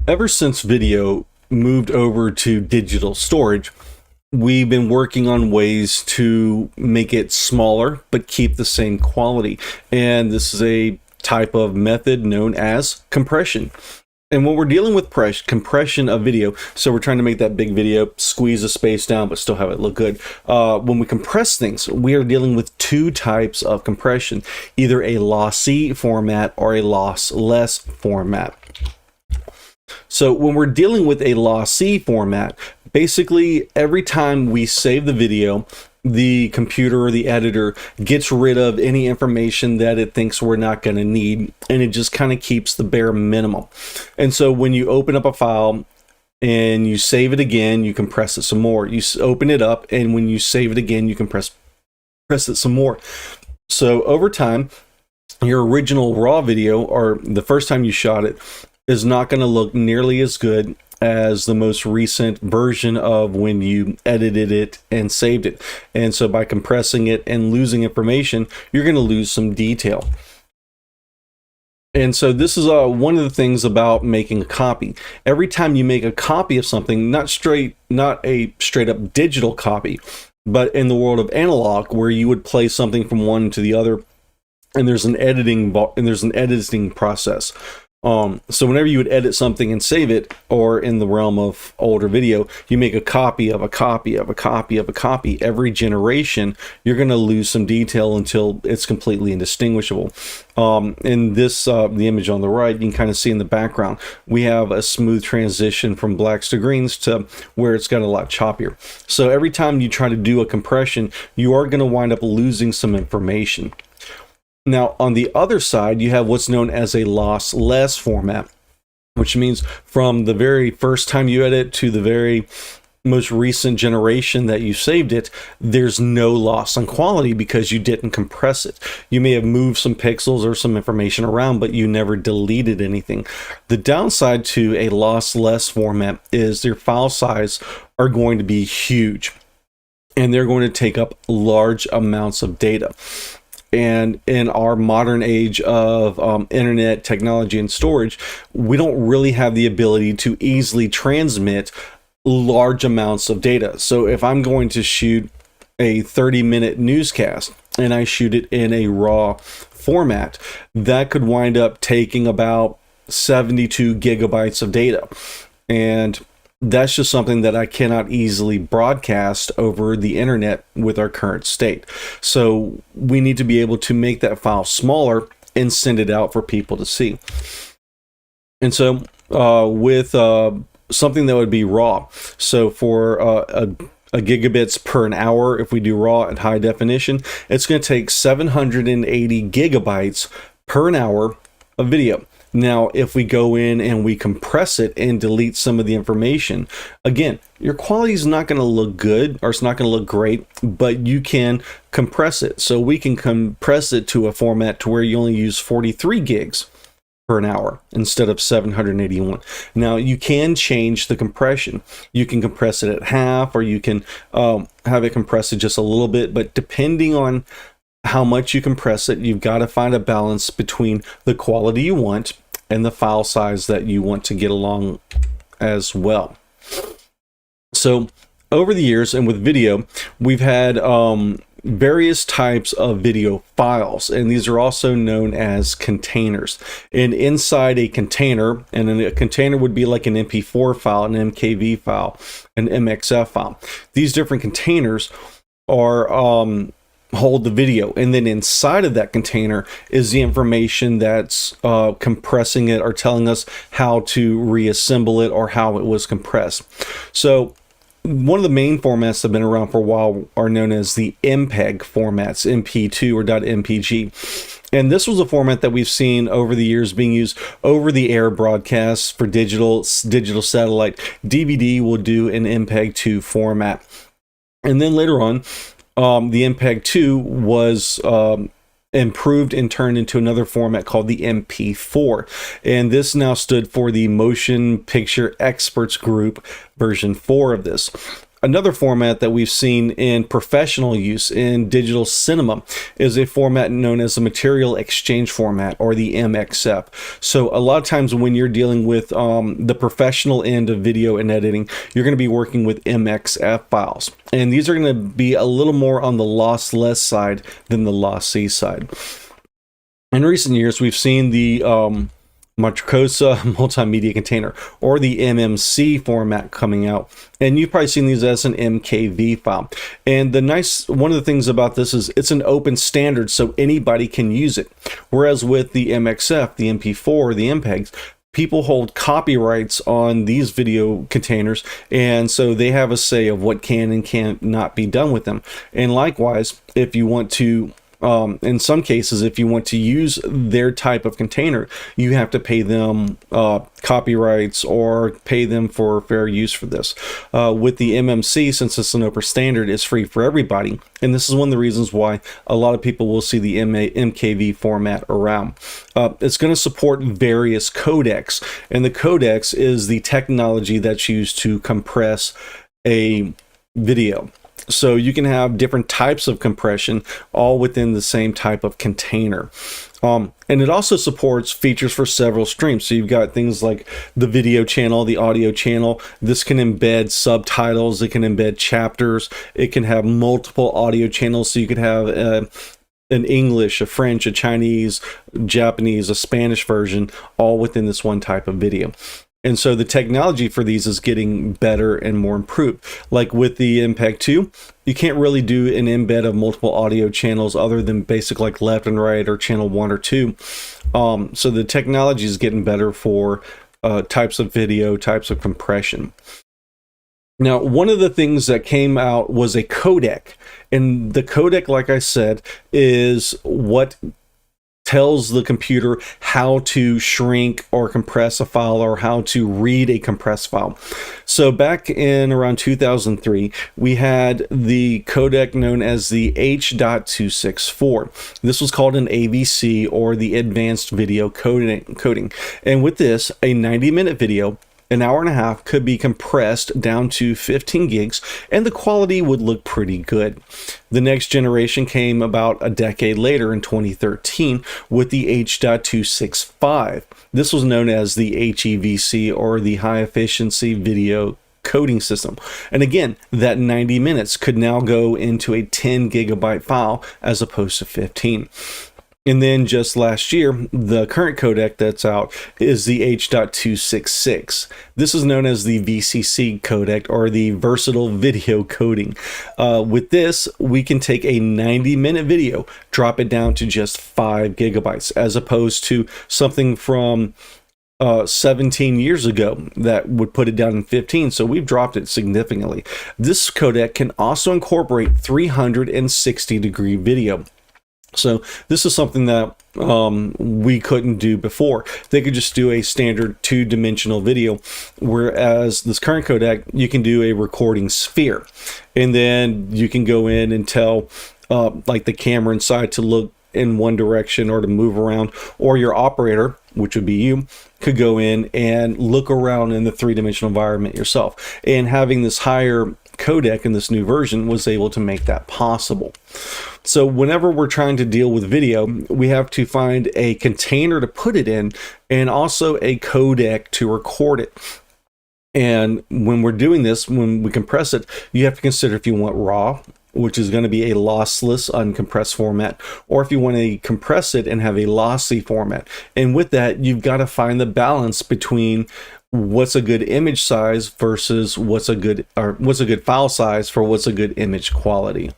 Ever since video moved over to digital storage, we've been working on ways to make it smaller but keep the same quality. And this is a type of method known as compression. And when we're dealing with compression of video, so we're trying to make that big video, squeeze the space down, but still have it look good. When we compress things, we are dealing with two types of compression, either a lossy format or a lossless format. So when we're dealing with a lossy format, basically every time we save the video, the computer or the editor gets rid of any information that it thinks we're not going to need, and it just kind of keeps the bare minimum. And so when you open up a file and you save it again, you compress it some more. You open it up, and when you save it again, you compress it some more. So over time, your original raw video, or the first time you shot it, is not going to look nearly as good as the most recent version of when you edited it and saved it. And so by compressing it and losing information, you're going to lose some detail. And so this is one of the things about making a copy. Every time you make a copy of something, not a straight up digital copy, but in the world of analog, where you would play something from one to the other, and there's an editing process. So whenever you would edit something and save it, or in the realm of older video, you make a copy of a copy of a copy of a copy. Every generation, you're going to lose some detail until it's completely indistinguishable. In this, the image on the right, you can kind of see in the background, we have a smooth transition from blacks to greens to where it's got a lot choppier. So every time you try to do a compression, you are going to wind up losing some information. Now, on the other side, you have what's known as a lossless format, which means from the very first time you edit to the very most recent generation that you saved it, there's no loss on quality because you didn't compress it. You may have moved some pixels or some information around, but you never deleted anything. The downside to a lossless format is your file size are going to be huge, and they're going to take up large amounts of data. And in our modern age of internet technology and storage, we don't really have the ability to easily transmit large amounts of data. So if I'm going to shoot a 30-minute newscast and I shoot it in a raw format, that could wind up taking about 72 gigabytes of data. And that's just something that I cannot easily broadcast over the internet with our current state. So we need to be able to make that file smaller and send it out for people to see. And so with something that would be raw, so for a gigabits per an hour, if we do raw at high definition, it's going to take 780 gigabytes per an hour of video. Now, if we go in and we compress it and delete some of the information, again, your quality is not going to look good, or it's not going to look great, but you can compress it. So we can compress it to a format to where you only use 43 gigs per an hour instead of 781. Now, you can change the compression. You can compress it at half, or you can have it compressed just a little bit, but depending on how much you compress it, you've got to find a balance between the quality you want and the file size that you want to get along as well. So over the years, and with video, we've had various types of video files, and these are also known as containers. And inside a container, and a container would be like an MP4 file, an MKV file, an MXF file. These different containers are hold the video, and then inside of that container is the information that's compressing it or telling us how to reassemble it or how it was compressed. So one of the main formats that have been around for a while are known as the MPEG formats, MP2 or .MPG. And this was a format that we've seen over the years being used over the air broadcasts for digital satellite. DVD will do an MPEG-2 format. And then later on, the MPEG-2 was improved and turned into another format called the MP4. And this now stood for the Motion Picture Experts Group version 4 of this. Another format that we've seen in professional use in digital cinema is a format known as the material exchange format, or the MXF. So a lot of times when you're dealing with the professional end of video and editing, you're going to be working with MXF files. And these are going to be a little more on the lossless side than the lossy side. In recent years, we've seen the Matricosa multimedia container, or the MMC format, coming out, and you've probably seen these as an MKV file. And one of the things about this is it's an open standard, so anybody can use it. Whereas with the MXF, the MP4, the MPEGs, people hold copyrights on these video containers, and so they have a say of what can and cannot be done with them. And likewise, if you want to in some cases, if you want to use their type of container, you have to pay them copyrights or pay them for fair use for this. With the MMC, since it's an open standard, it's free for everybody. And this is one of the reasons why a lot of people will see the MKV format around. It's going to support various codecs, and the codecs is the technology that's used to compress a video. So you can have different types of compression all within the same type of container. And it also supports features for several streams. So you've got things like the video channel, the audio channel. This can embed subtitles. It can embed chapters. It can have multiple audio channels. So you could have an English, a French, a Chinese, Japanese, a Spanish version, all within this one type of video. And so the technology for these is getting better and more improved. Like with the MPEG 2, you can't really do an embed of multiple audio channels other than basic like left and right or channel 1 or 2. So the technology is getting better for types of video, types of compression. Now, one of the things that came out was a codec. And the codec, like I said, is what tells the computer how to shrink or compress a file, or how to read a compressed file. So back in around 2003, we had the codec known as the H.264. This was called an AVC, or the Advanced Video Coding. And with this, a 90-minute video, an hour and a half, could be compressed down to 15 gigs, and the quality would look pretty good. The next generation came about a decade later in 2013 with the H.265. This was known as the HEVC, or the High Efficiency Video Coding System. And again, that 90 minutes could now go into a 10 gigabyte file as opposed to 15. And then just last year, the current codec that's out is the H.266. This is known as the VCC codec, or the Versatile Video Coding. With this, we can take a 90-minute video, drop it down to just 5 gigabytes, as opposed to something from 17 years ago that would put it down in 15. So we've dropped it significantly. This codec can also incorporate 360-degree video. So this is something that we couldn't do before. They could just do a standard 2-dimensional video, whereas this current codec, you can do a recording sphere, and then you can go in and tell like the camera inside to look in one direction or to move around, or your operator, which would be you, could go in and look around in the 3-dimensional environment yourself. And having this higher codec in this new version was able to make that possible. So whenever we're trying to deal with video, we have to find a container to put it in, and also a codec to record it. And when we're doing this, when we compress it, you have to consider if you want RAW, which is going to be a lossless, uncompressed format, or if you want to compress it and have a lossy format. And with that, you've got to find the balance between what's a good image size versus what's a good file size for what's a good image quality.